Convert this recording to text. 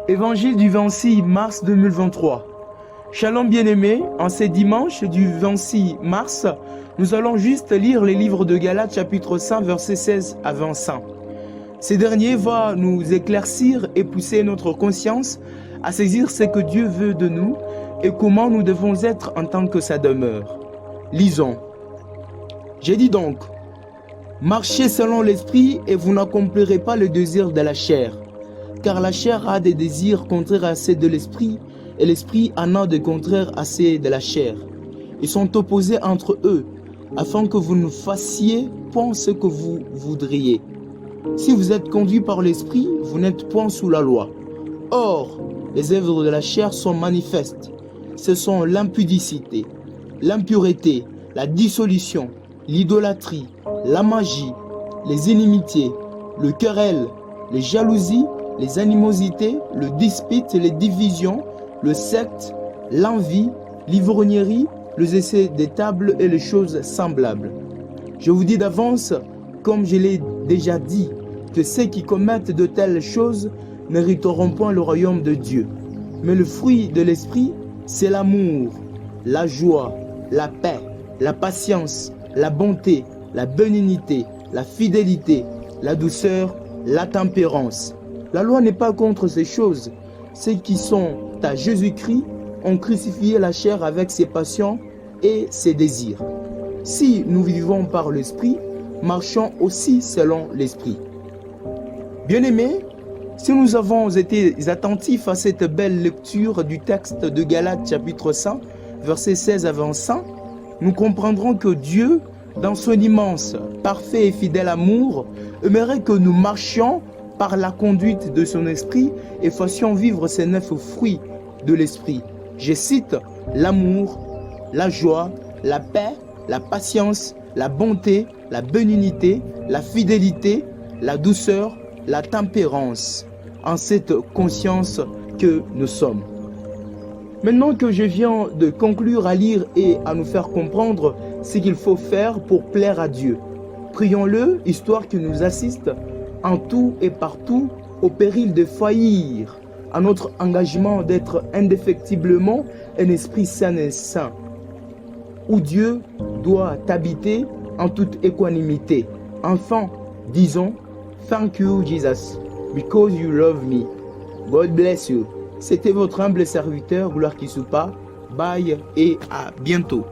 Évangile du 26 mars 2023. Shalom bien-aimés, en ce dimanche du 26 mars, nous allons juste lire les livres de Galates chapitre 5 versets 16 à 25. Ces derniers vont nous éclaircir et pousser notre conscience à saisir ce que Dieu veut de nous et comment nous devons être en tant que sa demeure. Lisons. J'ai dit donc, marchez selon l'esprit et vous n'accomplirez pas le désir de la chair. Car la chair a des désirs contraires à ceux de l'esprit, et l'esprit en a des contraires à ceux de la chair. Ils sont opposés entre eux, afin que vous ne fassiez point ce que vous voudriez. Si vous êtes conduits par l'esprit, vous n'êtes point sous la loi. Or, les œuvres de la chair sont manifestes. Ce sont l'impudicité, l'impureté, la dissolution, l'idolâtrie, la magie, les inimitiés, le querelle, les jalousies, les animosités, le dispute, les divisions, le secte, l'envie, l'ivrognerie, les essais des tables et les choses semblables. Je vous dis d'avance, comme je l'ai déjà dit, que ceux qui commettent de telles choses n'hériteront point le royaume de Dieu. Mais le fruit de l'esprit, c'est l'amour, la joie, la paix, la patience, la bonté, la bénignité, la fidélité, la douceur, la tempérance. La loi n'est pas contre ces choses. Ceux qui sont à Jésus-Christ ont crucifié la chair avec ses passions et ses désirs. Si nous vivons par l'esprit, marchons aussi selon l'esprit. Bien-aimés, si nous avons été attentifs à cette belle lecture du texte de Galates chapitre 5, versets 16 à 25, nous comprendrons que Dieu, dans son immense, parfait et fidèle amour, aimerait que nous marchions par la conduite de son esprit et fassions vivre ces 9 fruits de l'esprit. Je cite l'amour, la joie, la paix, la patience, la bonté, la bénignité, la fidélité, la douceur, la tempérance, en cette conscience que nous sommes. Maintenant que je viens de conclure à lire et à nous faire comprendre ce qu'il faut faire pour plaire à Dieu, prions-le, histoire qu'il nous assiste en tout et partout, au péril de faillir à notre engagement d'être indéfectiblement un esprit saint et saint, où Dieu doit habiter en toute équanimité. Enfin, disons, thank you Jesus, because you love me. God bless you. C'était votre humble serviteur, Gloire Kisupa. Bye et à bientôt.